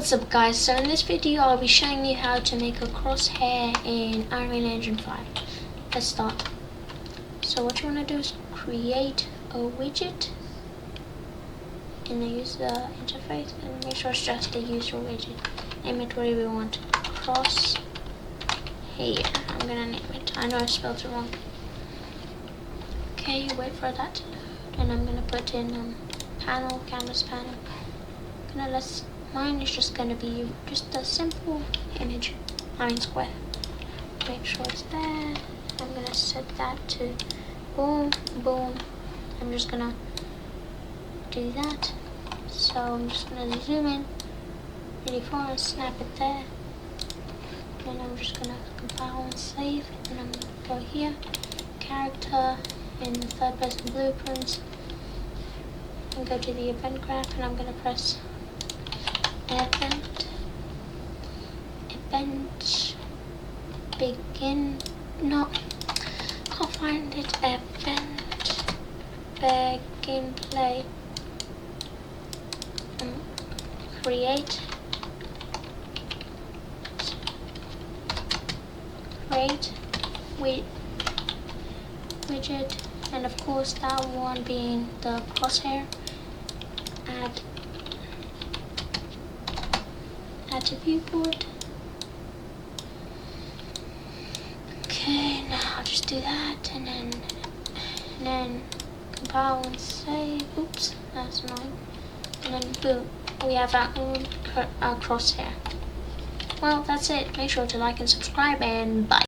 What's up guys, so in this video I'll be showing you how to make a crosshair in Unreal Engine 5. Let's start. So what you want to do is create a widget in the user interface and make sure it's just a user widget. Name it whatever you want. Crosshair. I'm gonna name it. I know I spelled it wrong. Okay, wait for that to load and I'm gonna put in panel, canvas panel. Mine is just gonna be just a simple image, square. Make sure it's there. I'm gonna set that to boom, boom. I'm just gonna do that. So I'm just gonna zoom in really far and snap it there. Then I'm just gonna compile and save. And I'm gonna go here, character in third person blueprints, and go to the event graph, and I'm gonna press event begin, no, can't find it, event begin play, create widget, and of course that one being the crosshair. Add to viewport. Okay, now I'll just do that and then compile and save. Oops, that's annoying. And then boom, we have our own crosshair. Well, that's it. Make sure to like and subscribe, and bye.